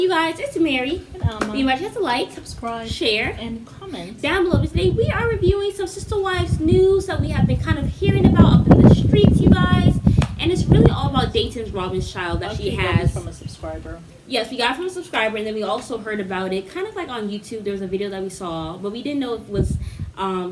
You guys, it's Mary. And You might have to like, subscribe, share, and comment down below. Today we are reviewing some Sister Wives news that we have been kind of hearing about up in the streets, you guys. And it's really all about Dayton's Robyn's child that she has. from a subscriber. Yes, we got it from a subscriber, and then we also heard about it kind of like on YouTube. There was a video that we saw, but we didn't know if it was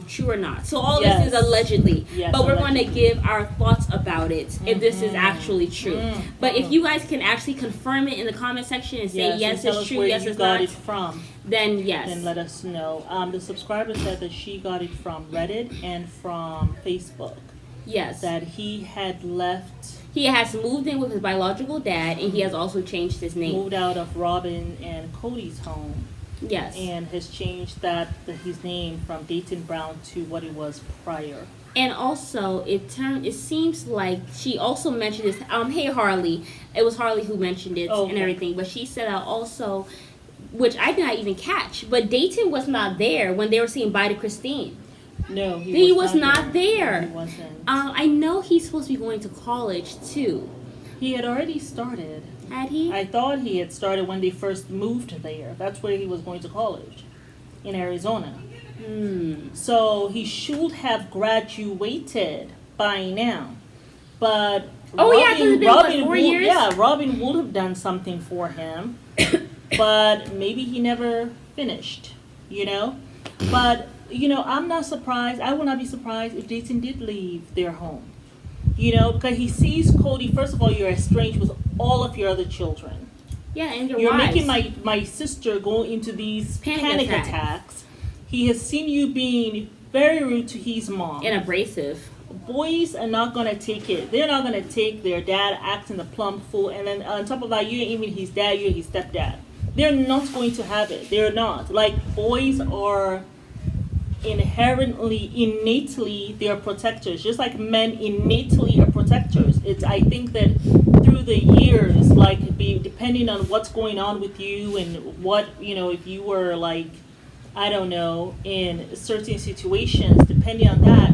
true or not. So all this is allegedly, but we're going to give our thoughts about it if this is actually true. But if you guys can actually confirm it in the comment section and say yes, it's true, yes, it's not, it from, then yes, then let us know. The subscriber said that she got it from Reddit and from Facebook. Yes, that he had left. He has moved in with his biological dad, and he has also changed his name. Moved out of Robyn and Cody's home. Yes. And has changed his name from Dayton Brown to what it was prior. And also, it seems like she also mentioned this. Hey Harley, it was Harley who mentioned it and everything. But she said also, which I did not even catch, but Dayton was not there when they were saying bye to Christine. No, he was not there. He wasn't. I know he's supposed to be going to college too. He had already started. Had he? I thought he had started when they first moved there. That's where he was going to college, in Arizona. So he should have graduated by now. But Robyn would have done something for him, but maybe he never finished. But I'm not surprised. I will not be surprised if Dayton did leave their home. Because he sees Cody. First of all, you're estranged with all of your other children. Yeah, and you're making my sister go into these panic attacks. He has seen you being very rude to his mom. And abrasive. Boys are not going to take it. They're not going to take their dad acting the plumb fool. And then on top of that, you ain't even his dad, you're his stepdad. They're not going to have it. They're not. Like, boys are innately they're protectors, just like men innately are protectors. I think that through the years, depending on what's going on with you and what if you were I don't know, in certain situations, depending on that,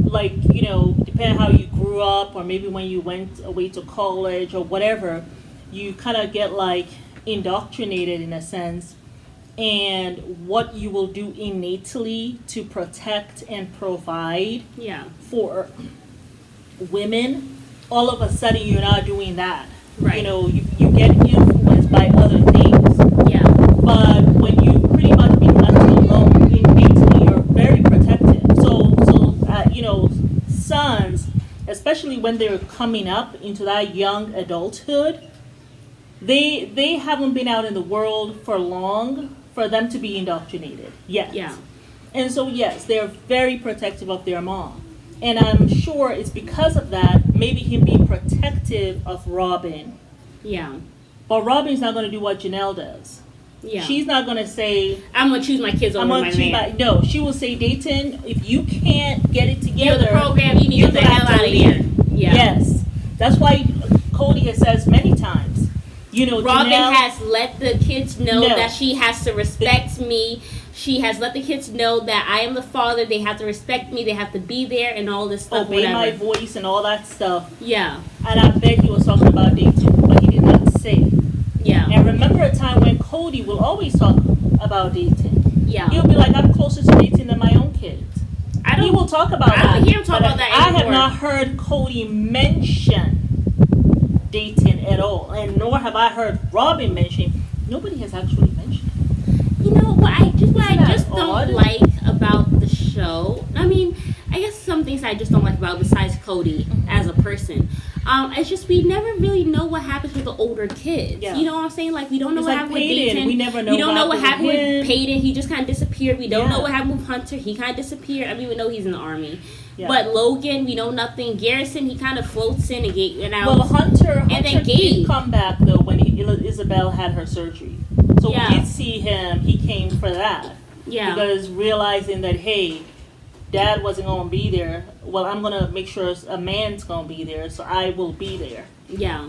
depending on how you grew up, or maybe when you went away to college or whatever, you kind of get indoctrinated in a sense. And what you will do innately to protect and provide for women, all of a sudden you're not doing that. Right. You get influenced by other things. Yeah. But when you pretty much been left alone, innately you're very protective. So sons, especially when they're coming up into that young adulthood, they haven't been out in the world for long for them to be indoctrinated yet. Yeah. And so, yes, they're very protective of their mom. And I'm sure it's because of that, maybe him being protective of Robyn. Yeah. But Robyn's not going to do what Janelle does. Yeah. She's not going to say, I'm going to choose my kids over my man. No, she will say, Dayton, if you can't get it together, the program, you need to get the hell out of here. Yeah. Yes. That's why Cody has said many times, Robyn Janelle has let the kids know that she has to respect me. She has let the kids know that I am the father. They have to respect me. They have to be there and all this stuff. Obey my voice and all that stuff. Yeah. And I bet he was talking about Dayton, but he did not say. Yeah. And remember a time when Cody will always talk about Dayton. Yeah. He'll be like, I'm closer to Dayton than my own kids. He will talk about that. I don't hear him talk about that anymore. I have not heard Cody mention Dayton at all, and nor have I heard Robyn mention. Nobody has actually mentioned it. What I just don't like about the show. I mean, I guess some things I just don't like about besides Cody as a person. It's just we never really know what happens with the older kids. Yeah. You know what I'm saying? We don't know what happened with Dayton. We never know. We don't know what happened with Peyton. He just kind of disappeared. We don't know what happened with Hunter. He kind of disappeared. I mean, we know he's in the army. Yeah. But Logan, we know nothing. Garrison, he kind of floats in and out. Well, Hunter then did come back though when Isabel had her surgery. So we did see him. He came for that. Yeah. Because realizing that, hey, Dad wasn't going to be there. Well, I'm going to make sure a man's going to be there, so I will be there. Yeah.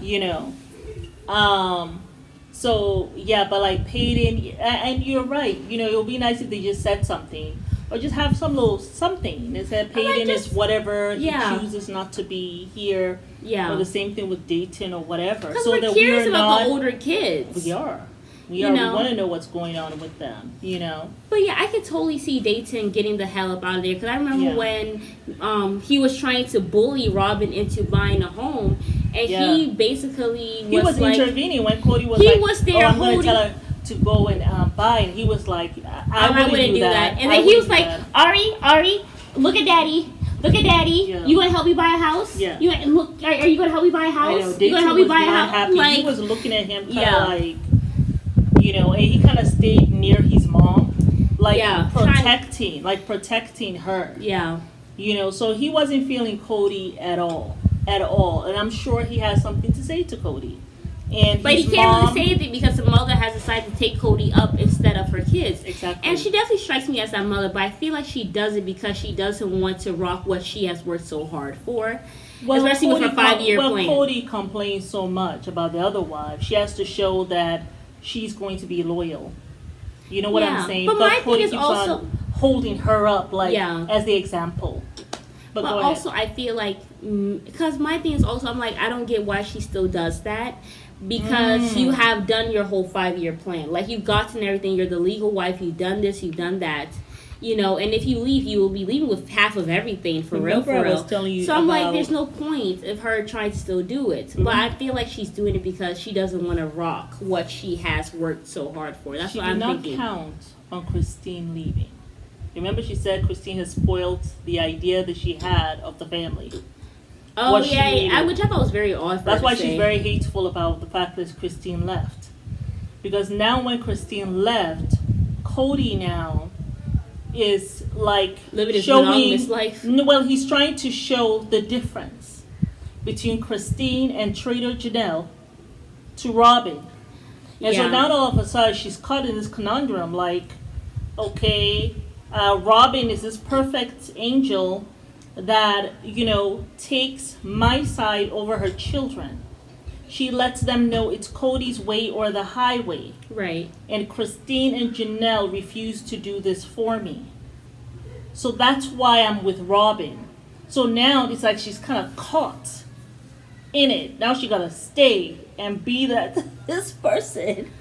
So, yeah, but Peyton, and you're right. It would be nice if they just said something. Or just have some little something. They said Peyton is whatever. He chooses not to be here. Yeah. Or the same thing with Dayton or whatever. Because we're curious about the older kids. We are. We want to know what's going on with them, you know. But yeah, I could totally see Dayton getting the hell up out of there. Because I remember when he was trying to bully Robyn into buying a home. And he basically was like... intervening when Cody was he was there I'm going to tell her to go and buy. And he was like, I wouldn't do that. And then he was like, Ari, look at daddy. Look at daddy. Yeah. You gonna help me buy a house? Yeah. Are you gonna help me buy a house? I know. You gonna help me buy a house? Happy. Like, he was looking at him kind of like, you know, and he kind of stayed near his mom, like protecting her. Yeah. You know, so he wasn't feeling Cody at all, and I'm sure he has something to say to Cody. But he can't really say anything because the mother has decided to take Cody up instead of her kids. Exactly. And she definitely strikes me as that mother, but I feel like she does it because she doesn't want to rock what she has worked so hard for. Well, especially with her 5-year plan. Cody complains so much about the other wife. She has to show that she's going to be loyal. You know what I'm saying? But my Cody thing is also holding her up as the example. But also I feel like, because my thing is also, I'm like, I don't get why she still does that. Because you have done your whole 5-year plan. Like, you've gotten everything. You're the legal wife. You've done this. You've done that. You know, and if you leave, you will be leaving with half of everything, for real. I was telling you so I'm like, there's no point of her trying to still do it. But I feel like she's doing it because she doesn't want to rock what she has worked so hard for. That's what I'm thinking. She did not count on Christine leaving. Remember, she said Christine has spoiled the idea that she had of the family. Oh, yeah, which I thought was very odd. That's why she's very hateful about the fact that Christine left. Because now when Christine left, Cody now is like showing his life. Well, he's trying to show the difference between Christine and Trader Janelle to Robyn. And so now all of a sudden she's caught in this conundrum like, okay, Robyn is this perfect angel that, you know, takes my side over her children. She lets them know it's Cody's way or the highway. Right. And Christine and Janelle refuse to do this for me. So that's why I'm with Robyn. So now it's like she's kind of caught in it. Now she gotta stay and be this person.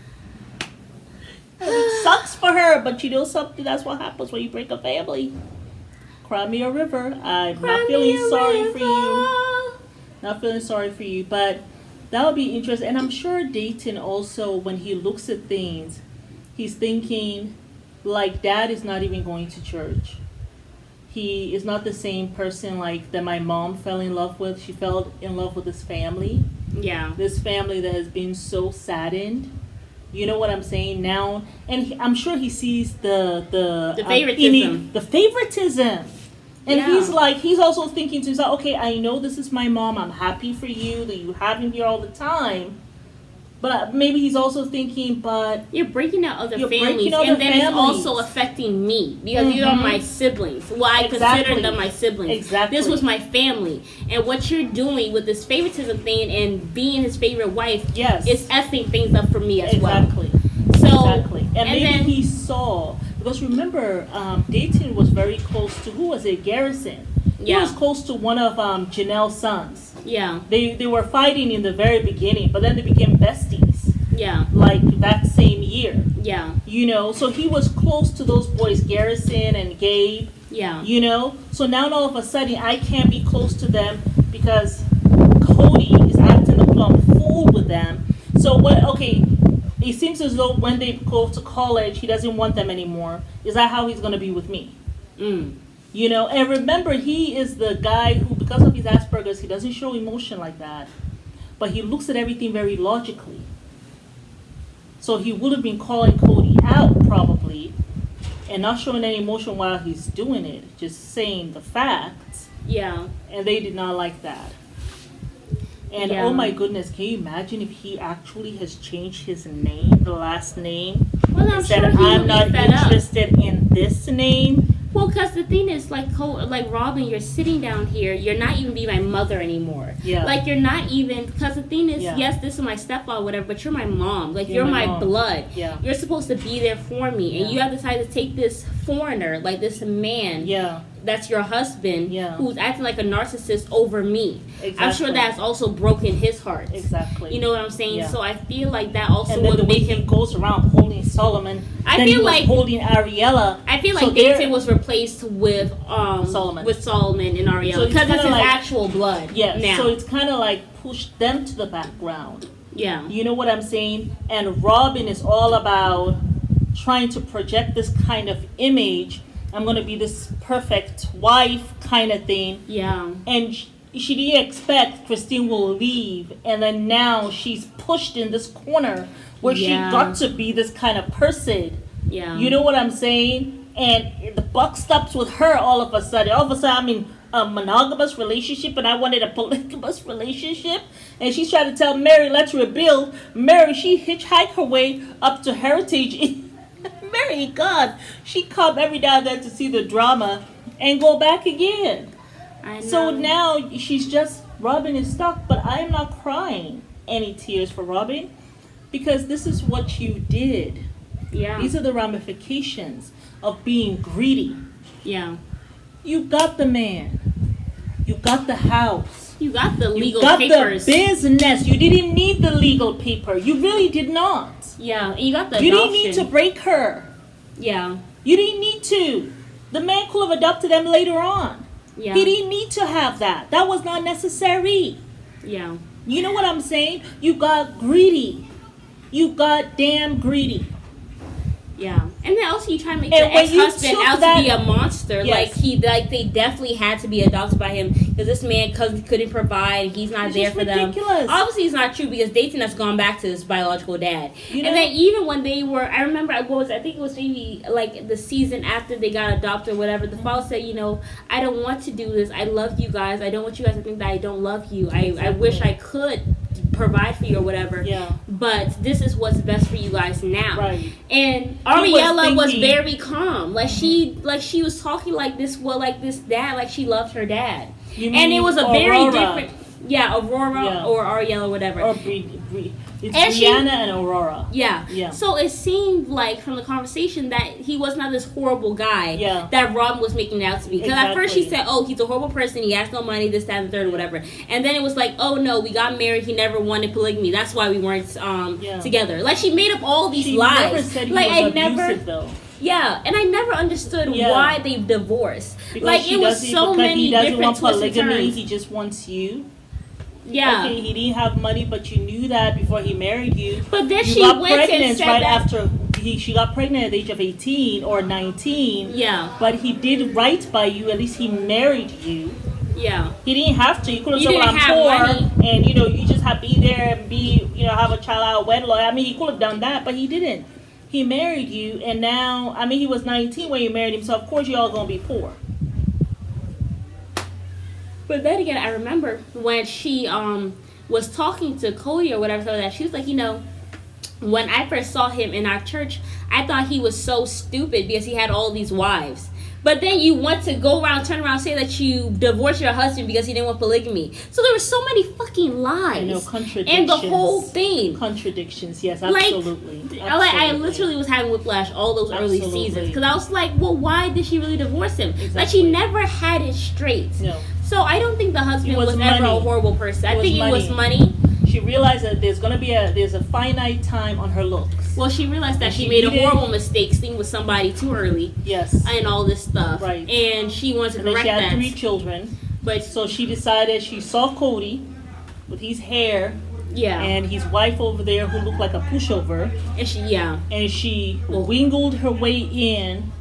It sucks for her, but you know something? That's what happens when you break a family. Cry me a river. I'm not feeling sorry for you. Not feeling sorry for you, but that would be interesting. And I'm sure Dayton also, when he looks at things, he's thinking, like, Dad is not even going to church. He is not the same person like that my mom fell in love with. She fell in love with this family. Yeah. This family that has been so saddened. You know what I'm saying now? And I'm sure he sees the favoritism. The favoritism. And he's also thinking to himself, okay, I know this is my mom. I'm happy for you that you have him here all the time. But maybe he's also thinking, but you're breaking out other families, and then it's also affecting me because you are my siblings. Well, I consider them my siblings. Exactly. This was my family, and what you're doing with this favoritism thing and being his favorite wife, is effing things up for me as well. And maybe he saw, because remember, Dayton was very close to, who was it? Garrison. He was close to one of Janelle's sons. Yeah. They were fighting in the very beginning, but then they became besties. Yeah. Like that same year. Yeah. You know, so he was close to those boys, Garrison and Gabe. Yeah. You know, so now all of a sudden I can't be close to them because Cody is acting a plumb fool with them. So it seems as though when they go to college, he doesn't want them anymore. Is that how he's going to be with me? You know, and remember, he is the guy who, because of his Asperger's, he doesn't show emotion like that. But he looks at everything very logically. So he would have been calling Cody out, probably, and not showing any emotion while he's doing it. Just saying the facts. Yeah. And they did not like that. And oh my goodness, can you imagine if he actually has changed his name, the last name? Well, I'm said, sure I'm not interested in this name. Well, because the thing is, like Robyn, you're sitting down here. You're not even be my mother anymore. Yeah. Like, you're not even, because the thing is, yes, this is my stepfather, whatever, but you're my mom. Like, you're my blood. Yeah. You're supposed to be there for me. And you have decided to take this foreigner, like this man, that's your husband, who's acting like a narcissist over me. Exactly. I'm sure that's also broken his heart. Exactly. You know what I'm saying? So I feel like that also and then would the way make him goes around holding Solomon. I feel like holding Ariella. I feel like Dayton was replaced with Solomon and Ariella because it's his actual blood. Yes. Now. So it's kind of like pushed them to the background. Yeah. You know what I'm saying? And Robyn is all about trying to project this kind of image. I'm going to be this perfect wife kind of thing. Yeah. And she didn't expect Christine will leave. And then now she's pushed in this corner where she got to be this kind of person. Yeah. You know what I'm saying? And the buck stops with her all of a sudden. All of a sudden, I'm in a monogamous relationship and I wanted a polygamous relationship. And she's trying to tell Mary, let's rebuild. Mary, she hitchhiked her way up to Heritage. Mary, God, she come every now and then to see the drama and go back again. I know. So now she's just, Robyn is stuck, but I am not crying any tears for Robyn because this is what you did. Yeah. These are the ramifications of being greedy. Yeah. You got the man. You got the house. You got the legal papers. You got the business. You didn't need the legal paper. You really did not. Yeah. And you got the You adoption. didn't need to break her. Yeah. You didn't need to. The man could have adopted them later on. Yeah. He didn't need to have that. That was not necessary. Yeah. You know what I'm saying? You got greedy. You got damn greedy. Yeah, and then also you try to make the ex-husband out to be a monster. Yes. They definitely had to be adopted by him because this man couldn't provide. He's not there for ridiculous. them. Obviously, it's not true because Dayton has gone back to his biological dad. You know? And then even when they were, I remember I think it was maybe like the season after they got adopted or whatever. The father said, I don't want to do this. I love you guys. I don't want you guys to think that I don't love you. I wish I could provide for you or whatever. Yeah. But this is what's best for you guys now. Right. And Ariella was very calm. Like she was talking like this dad, like she loved her dad. And it was a very different Aurora or Ariella, whatever. Or Bree. It's Brianna and Aurora. Yeah. So it seemed like from the conversation that he was not this horrible guy that Robyn was making it out to be. Because at first she said, he's a horrible person, he has no money, this, that, and the third, or whatever. And then it was like, oh no, we got married, he never wanted polygamy. That's why we weren't together. Like she made up all these lies. She never said he was abusive though. Yeah, and I never understood why they divorced. Because it was so many different twists and turns. He just wants you. Yeah. Okay, he didn't have money, but you knew that before he married you. But then she got went pregnant and said right that after she got pregnant at the age of 18 or 19. Yeah. But he did right by you. At least he married you. Yeah. He didn't have to. He could have said, "Well, I'm poor, and you just have to be there and have a child out of wedlock." I mean, he could have done that, but he didn't. He married you, and now, he was 19 when you married him, so of course y'all gonna be poor. But then again, I remember when she was talking to Cody or whatever, so that she was like, when I first saw him in our church, I thought he was so stupid because he had all these wives. But then you want to turn around, say that you divorced your husband because he didn't want polygamy. So there were so many fucking lies. Contradictions. And the whole thing. Contradictions, yes, absolutely. I literally was having whiplash all those early seasons. Because I was like, well, why did she really divorce him? Exactly. Like, she never had it straight. No. So I don't think the husband was ever a horrible person. I think it was money. She realized that there's a finite time on her looks. Well, she realized that she made a horrible mistake staying with somebody too early. Yes. And all this stuff. Right. And she wanted to correct that. She had 3 children. But so she decided, she saw Cody with his hair. Yeah. And his wife over there who looked like a pushover. And she wingled her way in.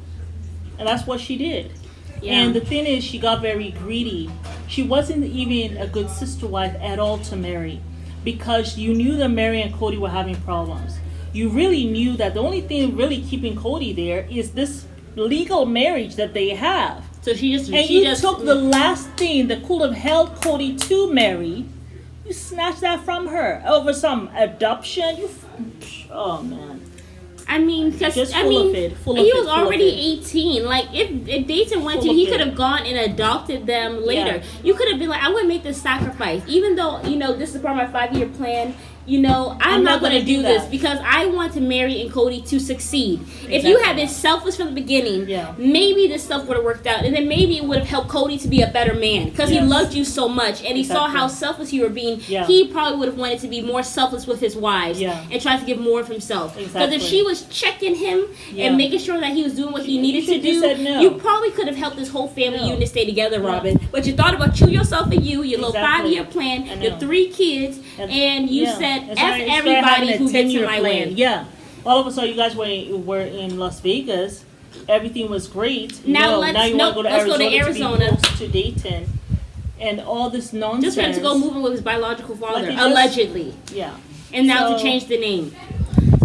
And that's what she did. Yeah. And the thing is, she got very greedy. She wasn't even a good sister wife at all to Mary. Because you knew that Mary and Cody were having problems. You really knew that the only thing really keeping Cody there is this legal marriage that they have. So you took the last thing that could have held Cody to Mary. You snatched that from her over some adoption. Oh man. I mean, because he was already 18. Like, if Dayton went to, he could have gone and adopted them later. Yeah. You could have been like, I'm going to make this sacrifice. Even though, this is part of my 5-year plan, you know, I'm not going to do this because I want to marry and Cody to succeed. Exactly. If you had been selfish from the beginning, maybe this stuff would have worked out. And then maybe it would have helped Cody to be a better man because he loved you so much. And he saw how selfless you were being. Yeah. He probably would have wanted to be more selfless with his wives and try to give more of himself. Because if she was checking him and making sure that he was doing what he needed to do, you probably could have helped this whole family unit stay together, Robyn. But you thought about yourself and your little 5-year plan, your 3 kids, and you said, F everybody who gets in my way. Yeah. All of a sudden, you guys were in Las Vegas. Everything was great. Now you want to go to Arizona. To be close to Dayton. And all this nonsense. Just for him to go moving with his biological father, allegedly. Yeah. And now to change the name.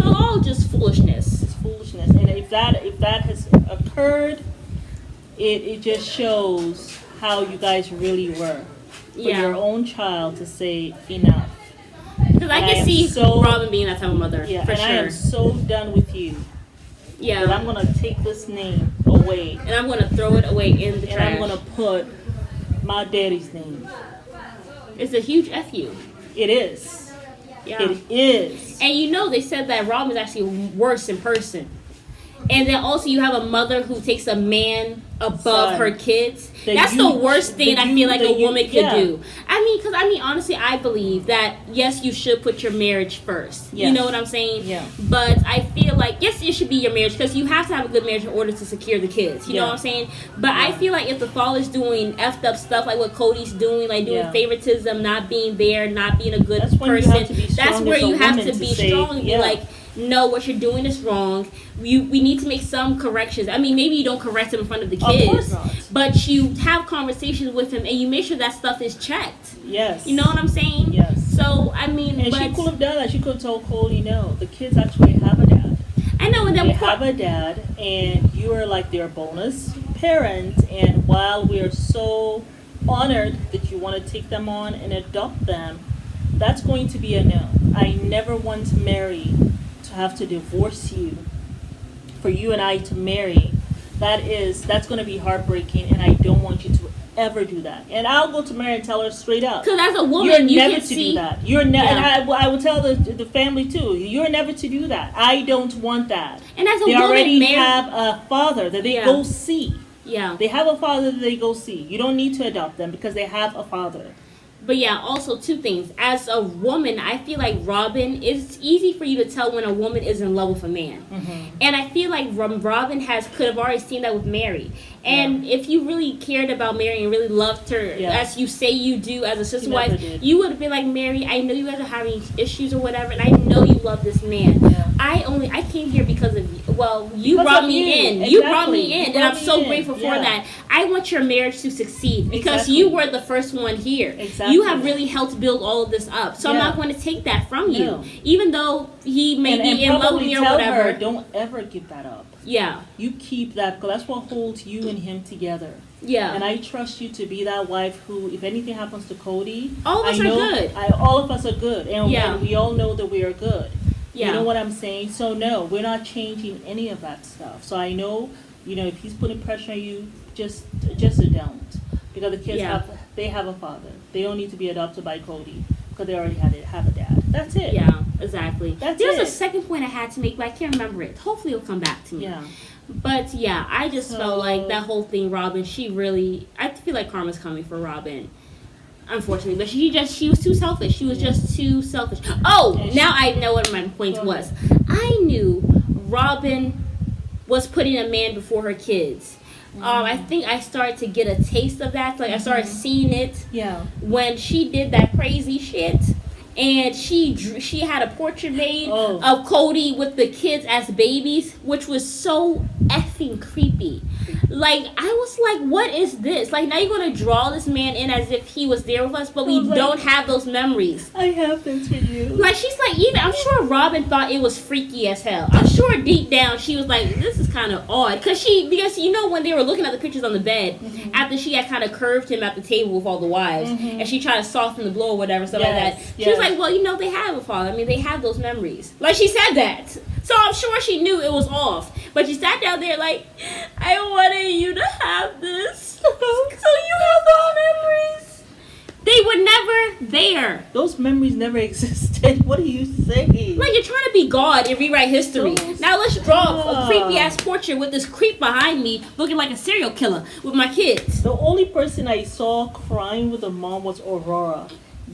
So all just foolishness. It's foolishness. And if that has occurred, it just shows how you guys really were. For your own child to say enough. Because I can see Robyn being that type of mother. Yeah, for and sure. I am so done with you. Yeah. That I'm going to take this name away. And I'm going to throw it away in the trash. And I'm going to put my daddy's name. It's a huge FU. It is. Yeah. It is. And you know they said that Robyn is actually worse in person. And then also you have a mother who takes a man above her kids. That's the worst thing I feel like a woman could do. Honestly, I believe that, yes, you should put your marriage first. Yes. You know what I'm saying? Yeah. But I feel like, yes, it should be your marriage because you have to have a good marriage in order to secure the kids. You know what I'm saying? But I feel like if the father's doing effed up stuff like what Cody's doing, like doing favoritism, not being there, not being a good person, that's where you have to be strong and be like, no, what you're doing is wrong. We need to make some corrections. I mean, maybe you don't correct him in front of the kids. Of course not. But you have conversations with him and you make sure that stuff is checked. Yes. You know what I'm saying? Yes. So, I mean... And she could have done that. She could have told Cody, no, the kids actually have a dad. I know. And then they have a dad and you are like their bonus parent. And while we are so honored that you want to take them on and adopt them, that's going to be a no. I never want to marry... have to divorce you for you and I to marry. That's going to be heartbreaking, and I don't want you to ever do that. And I'll go to Mary and tell her straight up. Because as a woman, you never can to see do that. You're never. And I will tell the family too. You're never to do that. I don't want that. And as a they woman, already have a father that they go see. Yeah, they have a father that they go see. You don't need to adopt them because they have a father. But yeah, also 2 things. As a woman, I feel like Robyn, it's easy for you to tell when a woman is in love with a man. Mm-hmm. And I feel like Robyn could have already seen that with Mary. And if you really cared about Mary and really loved her, as you say you do as a sister wife, you would have been like, Mary, I know you guys are having issues or whatever, and I know you love this man. Yeah. I came here because of you. Well, you brought me in. Exactly. You brought me in, and I'm so grateful for that. I want your marriage to succeed because you were the first one here. Exactly. You have really helped build all of this up. So I'm not going to take that from you. Even though he may be in love with me or whatever. Don't ever give that up. Yeah. You keep that, because that's what holds you and him together. Yeah. And I trust you to be that wife who, if anything happens to Cody, all of us are good. All of us are good. And we all know that we are good. Yeah. You know what I'm saying? So no, we're not changing any of that stuff. So I know, if he's putting pressure on you, just don't. Because the kids have a father. They don't need to be adopted by Cody because they already have a dad. That's it. Yeah, exactly. There's a second point I had to make, but I can't remember it. Hopefully it'll come back to me. Yeah. But yeah, I just felt like that whole thing, Robyn, I feel like karma's coming for Robyn. Unfortunately, but she was too selfish. She was just too selfish. Oh, now I know what my point was. I knew Robyn was putting a man before her kids. I think I started to get a taste of that. Like I started seeing it when she did that crazy shit. And she had a portrait made of Cody with the kids as babies, which was so effing creepy. Like, I was like, what is this? Like, now you're going to draw this man in as if he was there with us, but we don't have those memories. I have this for you. Like, she's like, I'm sure Robyn thought it was freaky as hell. I'm sure deep down she was like, this is kind of odd. Because when they were looking at the pictures on the bed, after she had kind of curved him at the table with all the wives, and she tried to soften the blow or whatever, stuff like that. She was like, well, they have a father. I mean, they have those memories. Like, she said that. So I'm sure she knew it was off. But she sat down there like, I wanted you to have this. So you have those memories. They were never there. Those memories never existed. Dayton, what are you saying? Like you're trying to be God and rewrite history. Now let's draw a creepy ass portrait with this creep behind me looking like a serial killer with my kids. The only person I saw crying with a mom was Aurora.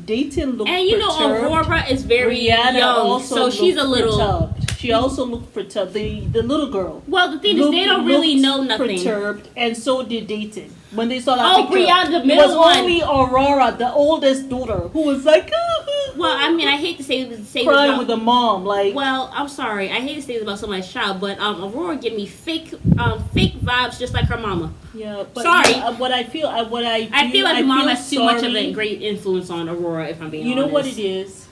Dayton looked and you perturbed. know Aurora is very Rihanna young, so she's a little perturbed. She also looked perturbed. The little girl. Well, the thing is, they don't really know nothing. Perturbed, and so did Dayton. When they saw that picture, Brianna, the middle it was one. only Aurora, the oldest daughter, who was like, well, I mean, I hate to say crying this with the mom, like. Well, I'm sorry, I hate to say this about somebody's child, but Aurora give me fake vibes, just like her mama. Yeah, but sorry. I feel like mom has too much of a great influence on Aurora. If I'm being honest, you know what it is.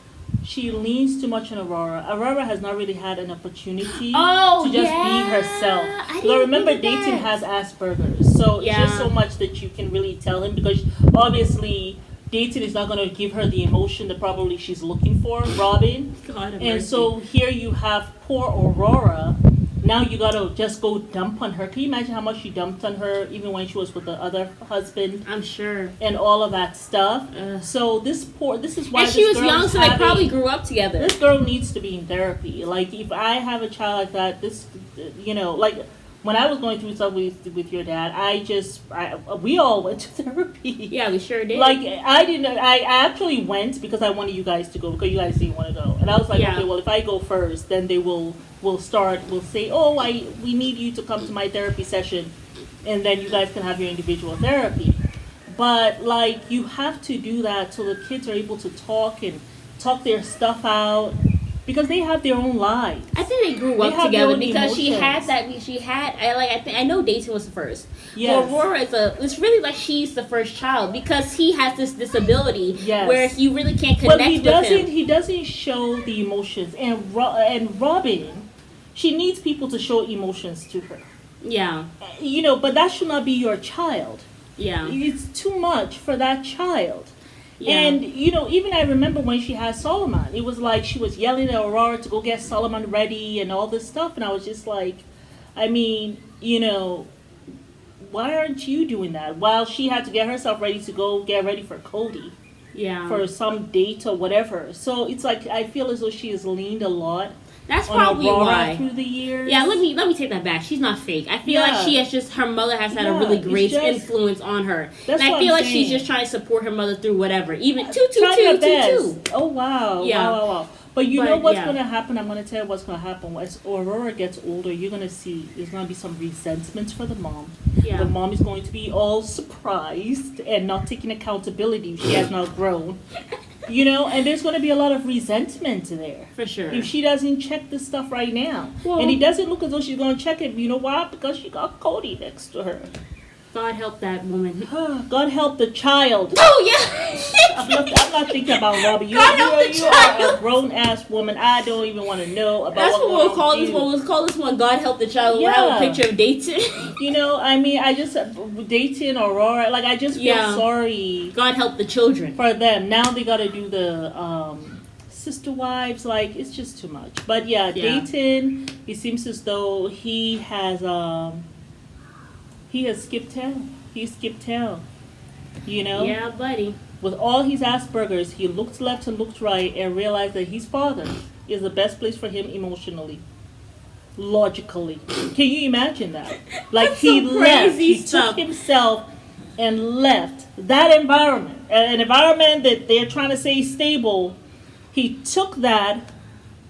She leans too much on Aurora. Aurora has not really had an opportunity to just be herself. I remember Dayton has Asperger's, so it's just so much that you can really tell him, because obviously Dayton is not going to give her the emotion that probably she's looking for, Robyn. And so here you have poor Aurora. Now you gotta just go dump on her. Can you imagine how much she dumped on her, even when she was with the other husband? I'm sure. And all of that stuff. So this is why. And she was young, so they probably grew up together. This girl needs to be in therapy. Like, if I have a child like that, like when I was going through stuff with your dad, we all went to therapy. Yeah, we sure did. Like, I actually went because I wanted you guys to go, because you guys didn't want to go. And I was like, okay, well, if I go first, then they will say, oh, we need you to come to my therapy session, and then you guys can have your individual therapy. But, like, you have to do that so the kids are able to talk their stuff out, because they have their own lives. I think they grew up together because I know Dayton was the first. Yes. But Aurora it's really like she's the first child, because he has this disability where you really can't connect with him. He doesn't show the emotions, and Robyn, she needs people to show emotions to her. Yeah. But that should not be your child. Yeah. It's too much for that child. Yeah. And, even I remember when she had Solomon, it was like she was yelling at Aurora to go get Solomon ready and all this stuff. And I was just like, I mean, why aren't you doing that? While she had to get herself ready to go get ready for Cody. Yeah. For some date or whatever. So it's like, I feel as though she has leaned a lot. That's probably why. Through the years. Yeah, let me take that back. She's not fake. I feel like she has her mother has had a really great influence on her. And I feel like she's just trying to support her mother through whatever. Even two. Oh, wow. Yeah. Wow. But you know what's going to happen? I'm going to tell you what's going to happen. As Aurora gets older, you're going to see there's going to be some resentment for the mom. Yeah. The mom is going to be all surprised and not taking accountability. She has not grown. And there's going to be a lot of resentment there. For sure. If she doesn't check this stuff right now. Well, and it doesn't look as though she's going to check it. You know why? Because she got Cody next to her. God help that woman. God help the child. Oh, yeah. I'm not thinking about Robyn. You are a grown-ass woman. I don't even want to know about That's what we'll call this one. We'll call this one God help the child. We'll have a picture of Dayton. I just, Dayton, Aurora, like, I just feel sorry. God help the children. For them. Now they got to do the sister wives. Like, it's just too much. But, Dayton, it seems as though he has skipped town. He skipped town. Yeah, buddy. With all his Asperger's, he looked left and looked right and realized that his father is the best place for him emotionally, logically. Can you imagine that? Like, he left. He took himself and left that environment, an environment that they're trying to say is stable. He took that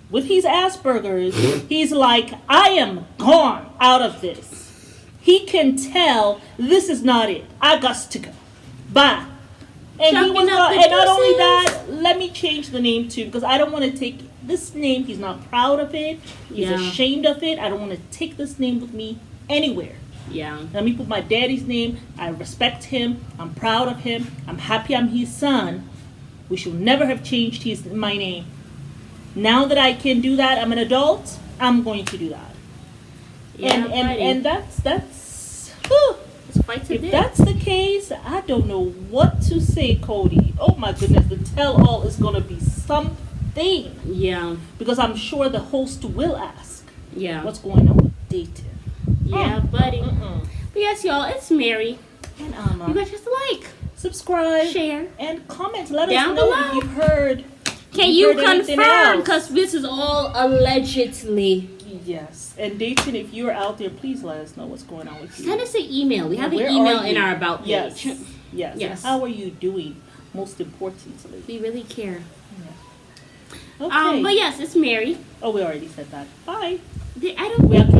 with his Asperger's. He's like, I am gone out of this. He can tell this is not it. I got to go. Bye. And he was and not only that, let me change the name too, because I don't want to take this name. He's not proud of it. He's ashamed of it. I don't want to take this name with me anywhere. Yeah. Let me put my daddy's name. I respect him. I'm proud of him. I'm happy I'm his son. We should never have changed my name. Now that I can do that, I'm an adult, I'm going to do that. Yeah, and that's whew. If that's the case, I don't know what to say, Cody. Oh my goodness, the tell-all is going to be something. Yeah. Because I'm sure the host will ask. Yeah. What's going on with Dayton? Yeah, buddy. But yes, y'all, it's Mary. And Alma. You guys just like, subscribe, share, and comment. Let down us know below if you've heard Can you confirm? Because this is all allegedly. Yes. And Dayton, if you're out there, please let us know what's going on with you. Send us an email. We have an email in our About page. Yes. And how are you doing? Most importantly. We really care. Yeah. Okay. But yes, it's Mary. Oh, we already said that. Bye. I don't.